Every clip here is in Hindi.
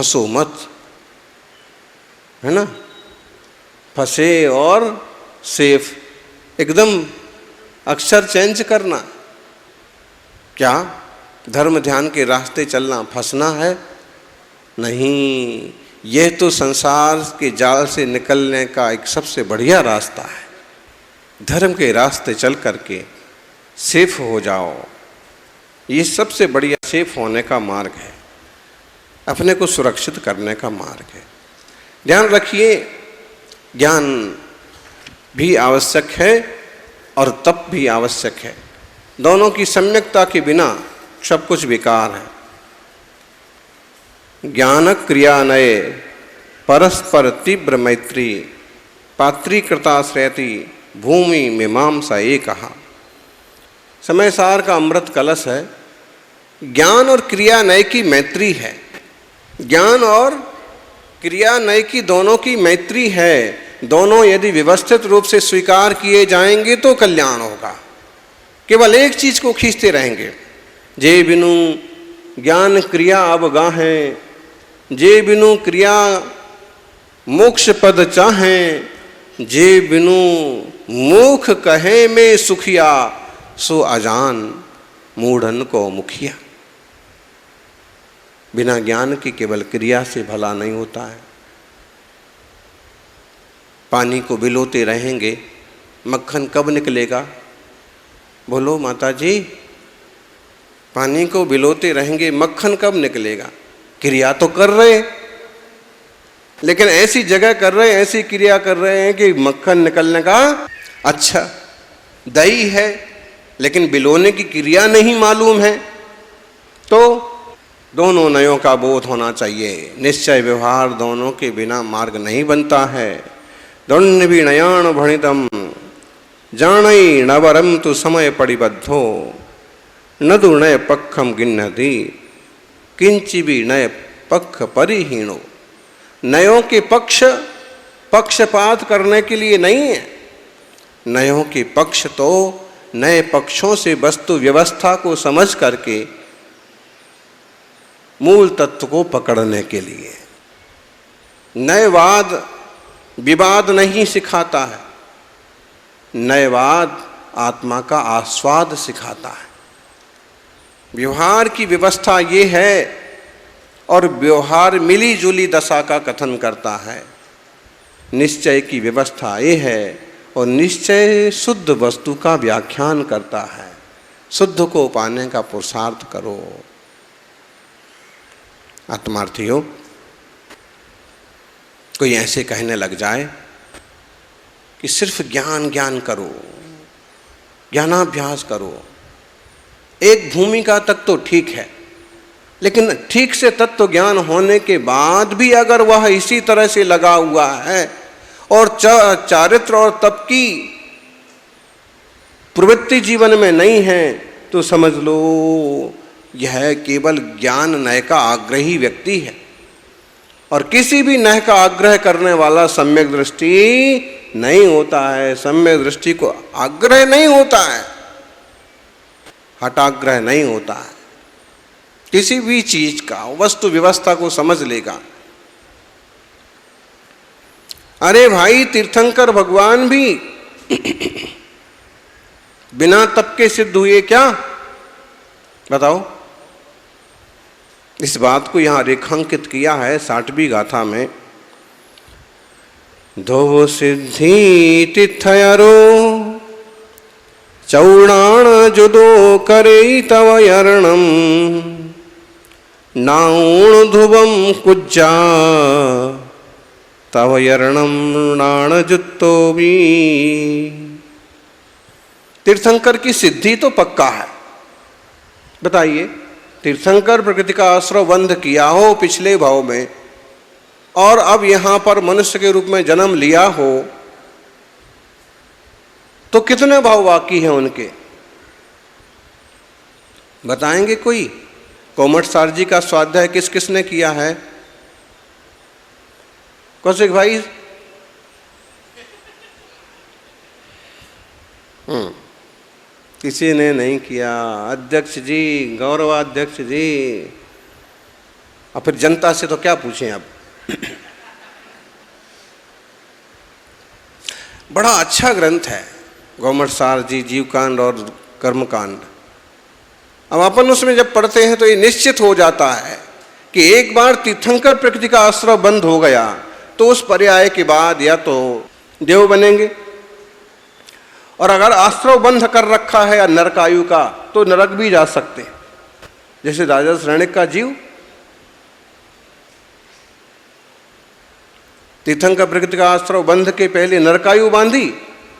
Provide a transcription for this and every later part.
फंसो मत, है ना। फंसे और सेफ, एकदम अक्षर चेंज करना। क्या धर्म ध्यान के रास्ते चलना फंसना है? नहीं, यह तो संसार के जाल से निकलने का एक सबसे बढ़िया रास्ता है। धर्म के रास्ते चल करके सेफ हो जाओ, ये सबसे बढ़िया सेफ होने का मार्ग है, अपने को सुरक्षित करने का मार्ग है। ध्यान रखिए, ज्ञान भी आवश्यक है और तप भी आवश्यक है। दोनों की सम्यकता के बिना सब कुछ बेकार है। ज्ञान क्रियानये परस्पर तीव्र मैत्री पात्रीकृताश्रयति भूमि मीमांसा ये कहा। समय सार का अमृत कलश है। ज्ञान और क्रिया नय की मैत्री है। ज्ञान और क्रिया नय की दोनों की मैत्री है। दोनों यदि व्यवस्थित रूप से स्वीकार किए जाएंगे तो कल्याण होगा। केवल एक चीज को खींचते रहेंगे, जे बिनु ज्ञान क्रिया अब गाहें, जे बिनु क्रिया मोक्ष पद चाहें, जे बिनु मुख कहे में सुखिया, सो अजान मूढ़न को मुखिया। बिना ज्ञान की केवल क्रिया से भला नहीं होता है। पानी को बिलोते रहेंगे, मक्खन कब निकलेगा? बोलो माता जी, पानी को बिलोते रहेंगे, मक्खन कब निकलेगा? क्रिया तो कर रहे, लेकिन ऐसी जगह कर रहे, ऐसी क्रिया कर रहे हैं कि मक्खन निकलने का अच्छा दही है, लेकिन बिलोने की क्रिया नहीं मालूम है। तो दोनों नयों का बोध होना चाहिए। निश्चय व्यवहार दोनों के बिना मार्ग नहीं बनता है। दंड भी नयान भणितम जानई नवरम तु समय परिबद्धो नदु नय पक्षम गिन्नति किंचि भी नय पक्ष परिहीणो। नयों के पक्षपात करने के लिए नहीं है। नयों के पक्ष तो नए पक्षों से वस्तु व्यवस्था को समझ करके मूल तत्व को पकड़ने के लिए। नयवाद विवाद नहीं सिखाता है, नयवाद आत्मा का आस्वाद सिखाता है। व्यवहार की व्यवस्था ये है और व्यवहार मिली जुली दशा का कथन करता है। निश्चय की व्यवस्था ये है और निश्चय शुद्ध वस्तु का व्याख्यान करता है। शुद्ध को पाने का पुरुषार्थ करो। आत्मार्थियों, कोई ऐसे कहने लग जाए कि सिर्फ ज्ञान ज्ञान करो, ज्ञानाभ्यास करो, एक भूमिका तक तो ठीक है, लेकिन ठीक से तत्व ज्ञान होने के बाद भी अगर वह इसी तरह से लगा हुआ है और चारित्र और तप की प्रवृत्ति जीवन में नहीं है, तो समझ लो यह केवल ज्ञान नय का आग्रही व्यक्ति है। और किसी भी नय का आग्रह करने वाला सम्यक दृष्टि नहीं होता है। सम्यक दृष्टि को आग्रह नहीं होता है, हठाग्रह नहीं होता है। किसी भी चीज का वस्तु व्यवस्था को समझ लेगा। अरे भाई, तीर्थंकर भगवान भी बिना तप के सिद्ध हुए क्या? बताओ। इस बात को यहां रेखांकित किया है 60वीं गाथा में। धो सिद्धि तिथयरो चौड़ाण जुदो करे तव यरणम नाउण ध्रुवम कुज्जा तव यरणम नाण जुत्तो भी। तीर्थंकर की सिद्धि तो पक्का है। बताइए, तीर्थंकर प्रकृति का आश्रय बंध किया हो पिछले भाव में और अब यहां पर मनुष्य के रूप में जन्म लिया हो, तो कितने भाव बाकी हैं उनके? बताएंगे कोई? कोमट सार जी का स्वाध्याय किस किसने किया है? कौशिक भाई? किसी ने नहीं किया। अध्यक्ष जी, गौरवाध्यक्ष जी, और फिर जनता से तो क्या पूछें अब। बड़ा अच्छा ग्रंथ है गौमठसार जी, जीवकांड और कर्मकांड। अब अपन उसमें जब पढ़ते हैं तो ये निश्चित हो जाता है कि एक बार तीर्थंकर प्रकृति का आश्रय बंद हो गया तो उस पर्याय के बाद या तो देव बनेंगे, और अगर आश्रय बंध कर रखा है या नरकायु का तो नरक भी जा सकते। जैसे राजा श्रेणिक का जीव तीर्थंकर प्रकृति का आश्रय बंध के पहले नरकायु बांधी,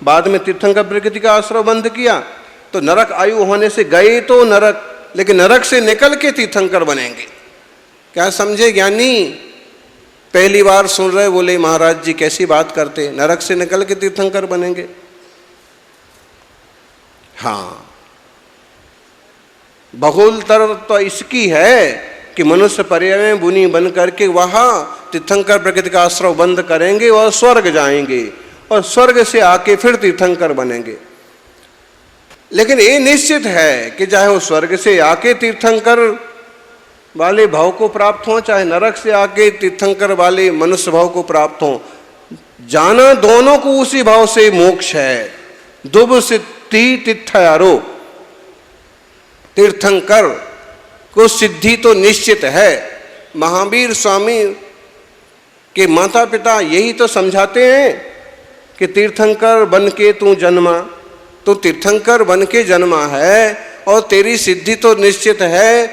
बाद में तीर्थंकर प्रकृति का आश्रय बंध किया तो नरक आयु होने से गए तो नरक, लेकिन नरक से निकल के तीर्थंकर बनेंगे। क्या समझे ज्ञानी? पहली बार सुन रहे, बोले महाराज जी कैसी बात करते, नरक से निकल के तीर्थंकर बनेंगे? हाँ, बहुलतर तो इसकी है कि मनुष्य पर्याय में बुनी बन करके वहां तीर्थंकर प्रकृति का आश्रय बंद करेंगे और स्वर्ग जाएंगे, और स्वर्ग से आके फिर तीर्थंकर बनेंगे। लेकिन ये निश्चित है कि चाहे वो स्वर्ग से आके तीर्थंकर वाले भाव को प्राप्त हो, चाहे नरक से आके तीर्थंकर वाले मनुष्य भाव को प्राप्त हो, जाना दोनों को उसी भाव से मोक्ष है। दुब सिद्धि तिथयारो, तीर्थंकर को सिद्धि तो निश्चित है। महावीर स्वामी के माता पिता यही तो समझाते हैं कि तीर्थंकर बन के तू जन्मा, तो तीर्थंकर बन के जन्मा है और तेरी सिद्धि तो निश्चित है,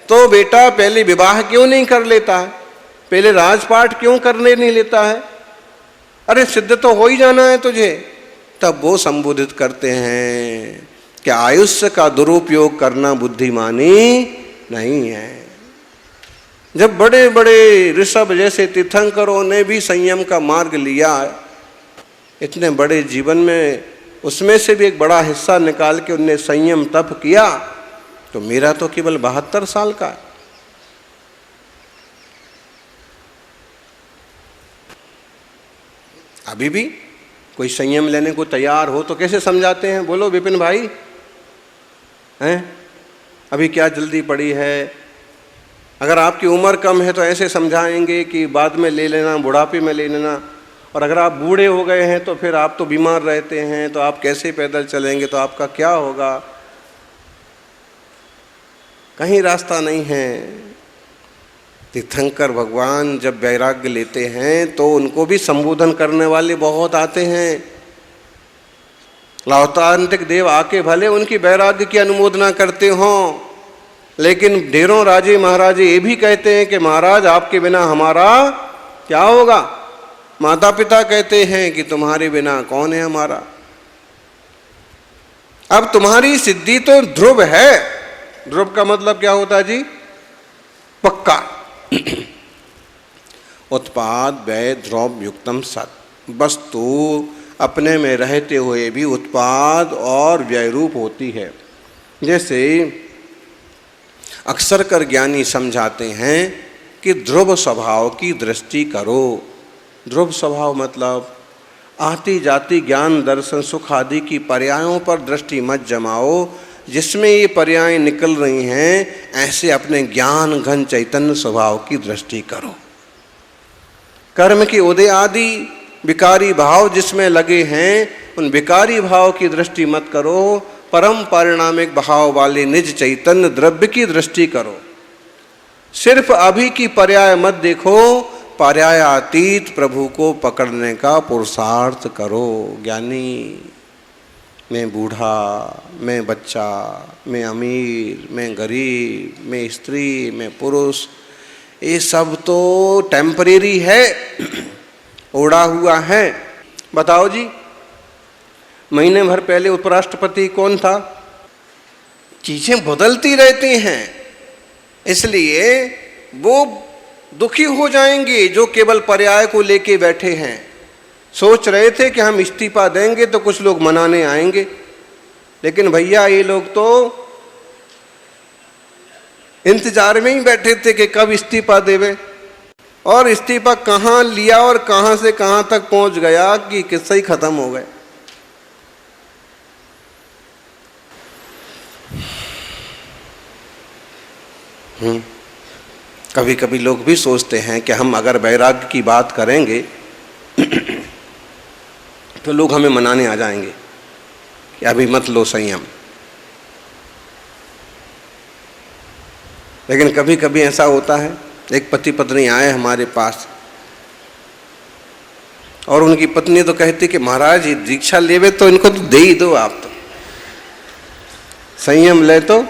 तो बेटा पहले विवाह क्यों नहीं कर लेता है, पहले राजपाट क्यों करने नहीं लेता है? अरे सिद्ध तो हो ही जाना है तुझे। तब वो संबोधित करते हैं कि आयुष्य का दुरुपयोग करना बुद्धिमानी नहीं है। जब बड़े बड़े ऋषभ जैसे तीर्थंकरों ने भी संयम का मार्ग लिया, इतने बड़े जीवन में उसमें से भी एक बड़ा हिस्सा निकाल के उनने संयम तप किया, तो मेरा तो केवल 72 साल का है। अभी भी कोई संयम लेने को तैयार हो तो कैसे समझाते हैं? बोलो विपिन भाई, हैं? अभी क्या जल्दी पड़ी है? अगर आपकी उम्र कम है तो ऐसे समझाएंगे कि बाद में ले लेना, बुढ़ापे में ले लेना, और अगर आप बूढ़े हो गए हैं तो फिर आप तो बीमार रहते हैं, तो आप कैसे पैदल चलेंगे, तो आपका क्या होगा? कहीं रास्ता नहीं है। तीर्थंकर भगवान जब वैराग्य लेते हैं तो उनको भी संबोधन करने वाले बहुत आते हैं। लावतांत्रिक देव आके भले उनकी वैराग्य की अनुमोदना करते हों, लेकिन ढेरों राजे महाराजे ये भी कहते हैं कि महाराज आपके बिना हमारा क्या होगा। माता पिता कहते हैं कि तुम्हारे बिना कौन है हमारा। अब तुम्हारी सिद्धि तो ध्रुव है। ध्रुव का मतलब क्या होता है जी? पक्का। उत्पाद व्यय ध्रुव युक्तम सत, वस्तु अपने में रहते हुए भी उत्पाद और व्यय रूप होती है। जैसे अक्सर कर ज्ञानी समझाते हैं कि ध्रुव स्वभाव की दृष्टि करो। ध्रुव स्वभाव मतलब आती जाती ज्ञान दर्शन सुख आदि की पर्यायों पर दृष्टि मत जमाओ। जिसमें ये पर्याय निकल रही हैं ऐसे अपने ज्ञान घन चैतन्य स्वभाव की दृष्टि करो। कर्म के उदय आदि विकारी भाव जिसमें लगे हैं उन विकारी भाव की दृष्टि मत करो, परम परिणामिक भाव वाले निज चैतन्य द्रव्य की दृष्टि करो। सिर्फ अभी की पर्याय मत देखो, पर्यायातीत प्रभु को पकड़ने का पुरुषार्थ करो। ज्ञानी, मैं बूढ़ा, मैं बच्चा, मैं अमीर, मैं गरीब, मैं स्त्री, मैं पुरुष, ये सब तो टेम्परेरी है, उड़ा हुआ है। बताओ जी, महीने भर पहले उपराष्ट्रपति कौन था? चीजें बदलती रहती हैं, इसलिए वो दुखी हो जाएंगे जो केवल पर्याय को लेके बैठे हैं। सोच रहे थे कि हम इस्तीफा देंगे तो कुछ लोग मनाने आएंगे, लेकिन भैया ये लोग तो इंतजार में ही बैठे थे कि कब इस्तीफा देवे, और इस्तीफा कहाँ लिया और कहाँ से कहाँ तक पहुंच गया कि किस्सा ही खत्म हो गए। कभी कभी लोग भी सोचते हैं कि हम अगर वैराग्य की बात करेंगे तो लोग हमें मनाने आ जाएंगे कि अभी मत लो संयम। लेकिन कभी कभी ऐसा होता है, एक पति पत्नी आए हमारे पास और उनकी पत्नी तो कहती कि महाराज ये दीक्षा लेवे तो इनको तो दे ही दो, आप तो संयम ले। तो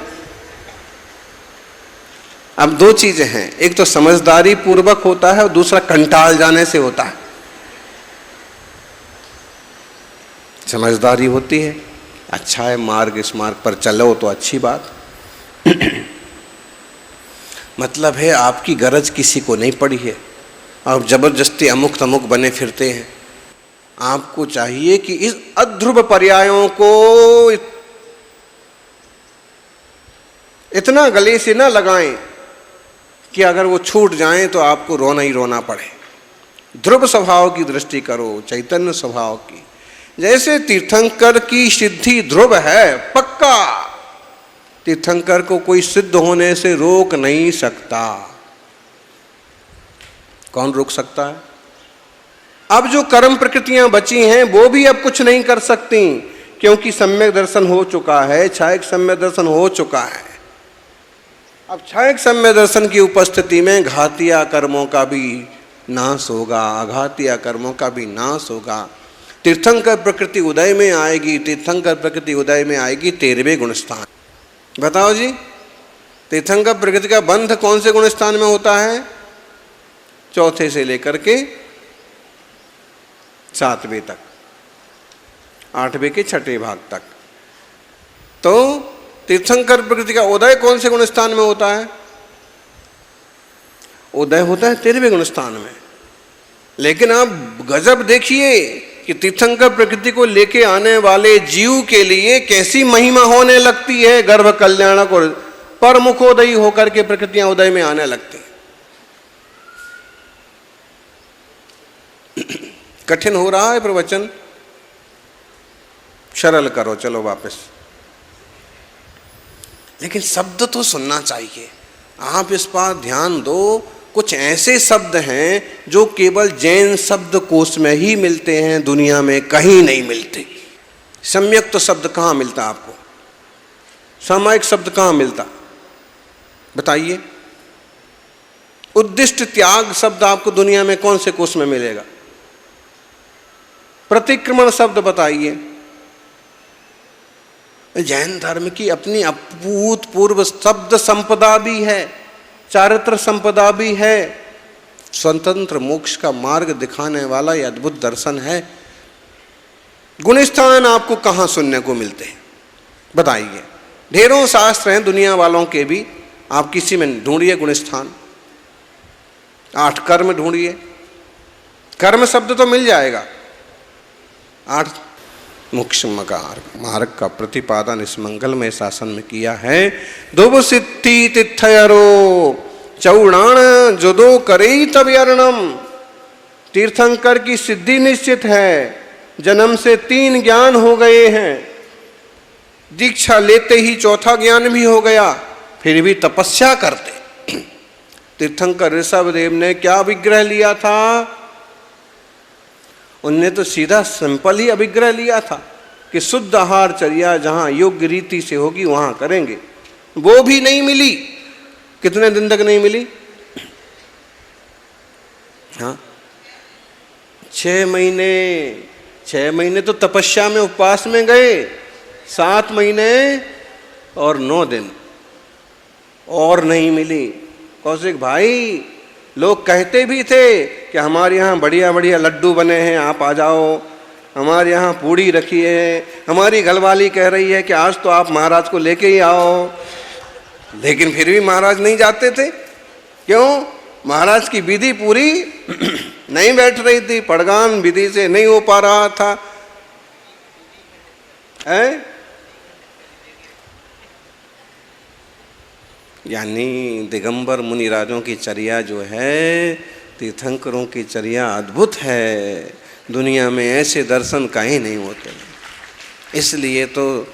अब दो चीजें हैं, एक तो समझदारी पूर्वक होता है और दूसरा कंटाल जाने से होता है। समझदारी होती है, अच्छा है मार्ग, इस मार्ग पर चलो तो अच्छी बात मतलब है आपकी गरज किसी को नहीं पड़ी है, आप जबरदस्ती अमुक तमुक बने फिरते हैं। आपको चाहिए कि इस अध्रुव पर्यायों को इतना गले से ना लगाएं कि अगर वो छूट जाएं तो आपको रोना ही रोना पड़े। ध्रुव स्वभाव की दृष्टि करो, चैतन्य स्वभाव की। जैसे तीर्थंकर की सिद्धि ध्रुव है, पक्का, तीर्थंकर को कोई सिद्ध होने से रोक नहीं सकता। कौन रोक सकता है? अब जो कर्म प्रकृतियां बची हैं वो भी अब कुछ नहीं कर सकती, क्योंकि सम्यक दर्शन हो चुका है, छायक सम्यक दर्शन हो चुका है। अब छायक सम्यक दर्शन की उपस्थिति में घातिया कर्मों का भी नाश होगा, अघातिया कर्मों का भी नाश होगा। तीर्थंकर प्रकृति उदय में आएगी, तीर्थंकर प्रकृति उदय में आएगी 13वें गुणस्थान। बताओ जी, तीर्थंकर प्रकृति का बंध कौन से गुणस्थान में होता है? चौथे से लेकर के 7वें तक, 8वें के 6ठे भाग तक। तो तीर्थंकर प्रकृति का उदय कौन से गुणस्थान में होता है? उदय होता है 13वें गुणस्थान में। लेकिन आप गजब देखिए कि तीर्थंकर प्रकृति को लेके आने वाले जीव के लिए कैसी महिमा होने लगती है। गर्भ कल्याणक और परमुखोदयी होकर के प्रकृतियां उदय में आने लगती। कठिन हो रहा है प्रवचन, सरल करो, चलो वापस। लेकिन शब्द तो सुनना चाहिए, आप इस पर ध्यान दो। कुछ ऐसे शब्द हैं जो केवल जैन शब्द कोश में ही मिलते हैं, दुनिया में कहीं नहीं मिलते। सम्यक तो शब्द कहाँ मिलता आपको? सामायिक शब्द कहाँ मिलता? बताइए। उद्दिष्ट त्याग शब्द आपको दुनिया में कौन से कोश में मिलेगा? प्रतिक्रमण शब्द बताइए। जैन धर्म की अपनी अभूतपूर्व शब्द संपदा भी है, चारित्र संपदा भी है, स्वतंत्र मोक्ष का मार्ग दिखाने वाला यह अद्भुत दर्शन है। गुणस्थान आपको कहाँ सुनने को मिलते हैं बताइए? ढेरों शास्त्र हैं दुनिया वालों के भी, आप किसी में ढूंढिए गुणस्थान। 8 कर्म ढूंढिए, कर्म शब्द तो मिल जाएगा। 8 मुख्य मार्ग का प्रतिपादन इस मंगलमय शासन में किया है। दुब सिद्धि तिथयरो चौड़ाण जुदो करे तब अर्णम। तीर्थंकर की सिद्धि निश्चित है, जन्म से 3 ज्ञान हो गए हैं, दीक्षा लेते ही 4था ज्ञान भी हो गया, फिर भी तपस्या करते। तीर्थंकर ऋषभदेव ने क्या विग्रह लिया था? उनने तो सीधा सिंपल ही अभिग्रह लिया था कि शुद्ध आहार चर्या जहाँ योग्य रीति से होगी वहाँ करेंगे। वो भी नहीं मिली। कितने दिन तक नहीं मिली? हाँ, 6 महीने। 6 महीने तो तपस्या में उपवास में गए, 7 महीने और 9 दिन और नहीं मिली। कौशिक भाई, लोग कहते भी थे कि हमारे यहाँ बढ़िया बढ़िया लड्डू बने हैं, आप आ जाओ, हमारे यहाँ पूड़ी रखी है, हमारी घरवाली कह रही है कि आज तो आप महाराज को लेके ही आओ। लेकिन फिर भी महाराज नहीं जाते थे। क्यों? महाराज की विधि पूरी नहीं बैठ रही थी, पड़गान विधि से नहीं हो पा रहा था। है? यानी दिगंबर मुनिराजों की चर्या जो है, तीर्थंकरों की चर्या अद्भुत है। दुनिया में ऐसे दर्शन कहीं नहीं होते, इसलिए तो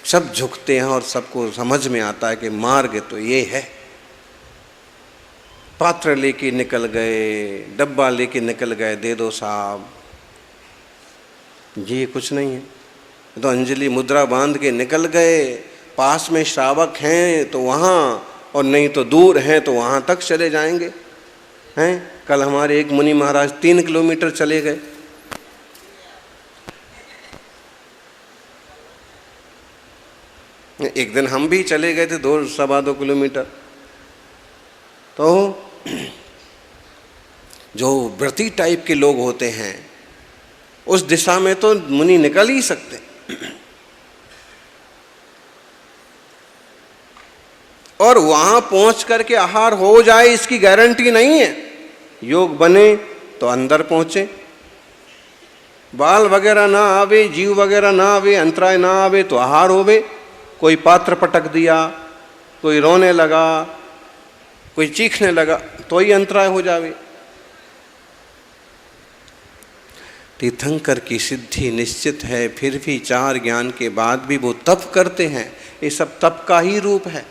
सब झुकते हैं और सबको समझ में आता है कि मार्ग तो ये है। पात्र लेके निकल गए, डब्बा लेके निकल गए, दे दो साहब, ये कुछ नहीं है। तो अंजलि मुद्रा बांध के निकल गए, पास में श्रावक हैं तो वहाँ, और नहीं तो दूर हैं तो वहाँ तक चले जाएंगे। हैं, कल हमारे एक मुनि महाराज 3 किलोमीटर चले गए। एक दिन हम भी चले गए थे 2-2.25 किलोमीटर। तो जो व्रती टाइप के लोग होते हैं उस दिशा में तो मुनि निकल ही सकते, और वहां पहुंच करके आहार हो जाए इसकी गारंटी नहीं है। योग बने तो अंदर पहुंचे, बाल वगैरह ना आवे, जीव वगैरह ना आवे, अंतराय ना आवे तो आहार होवे। कोई पात्र पटक दिया, कोई रोने लगा, कोई चीखने लगा तो ही अंतराय हो जावे। तीर्थंकर की सिद्धि निश्चित है, फिर भी 4 ज्ञान के बाद भी वो तप करते हैं। ये सब तप का ही रूप है।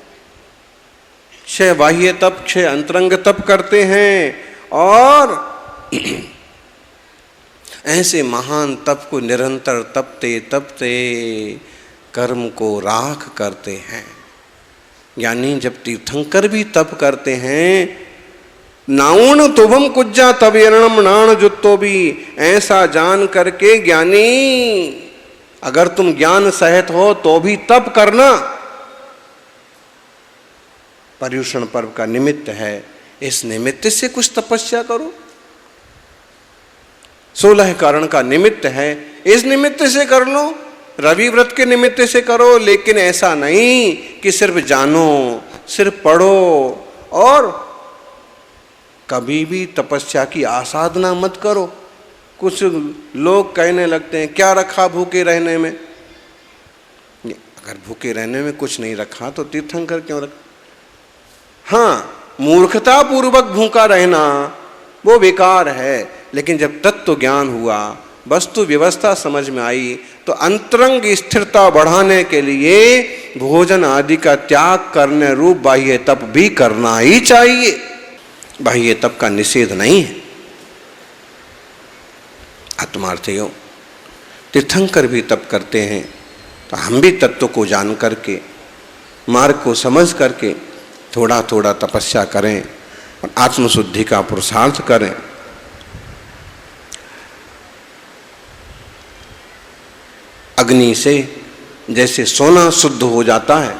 6 बाह्य तप, 6 अंतरंग तप करते हैं, और ऐसे महान तप को निरंतर तपते तपते कर्म को राख करते हैं। यानी जब तीर्थंकर भी तप करते हैं, नाउण तुभम कुज्जा तब एरणम नाण जुत्तो भी, ऐसा जान करके ज्ञानी, अगर तुम ज्ञान सहित हो तो भी तप करना। पर्युषण पर्व का निमित्त है, इस निमित्त से कुछ तपस्या करो। 16 कारण का निमित्त है, इस निमित्त से कर लो। रवि व्रत के निमित्त से करो, लेकिन ऐसा नहीं कि सिर्फ जानो, सिर्फ पढ़ो, और कभी भी तपस्या की आसाधना मत करो। कुछ लोग कहने लगते हैं क्या रखा भूखे रहने में। अगर भूखे रहने में कुछ नहीं रखा तो तीर्थंकर क्यों रखा। हाँ, मूर्खता पूर्वक भूखा रहना वो बेकार है, लेकिन जब तत्व ज्ञान हुआ, वस्तु व्यवस्था समझ में आई, तो अंतरंग स्थिरता बढ़ाने के लिए भोजन आदि का त्याग करने रूप बाह्य तप भी करना ही चाहिए। बाह्य तप का निषेध नहीं है। आत्मार्थियों, तीर्थंकर भी तप करते हैं, तो हम भी तत्व को जान करके, मार्ग को समझ करके थोड़ा थोड़ा तपस्या करें और आत्मशुद्धि का पुरुषार्थ करें। अग्नि से जैसे सोना शुद्ध हो जाता है,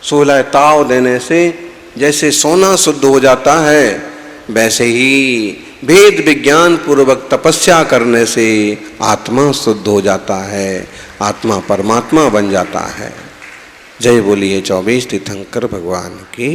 16 ताव देने से जैसे सोना शुद्ध हो जाता है, वैसे ही भेद विज्ञान पूर्वक तपस्या करने से आत्मा शुद्ध हो जाता है, आत्मा परमात्मा बन जाता है। जय बोलिए 24 तीर्थंकर भगवान की।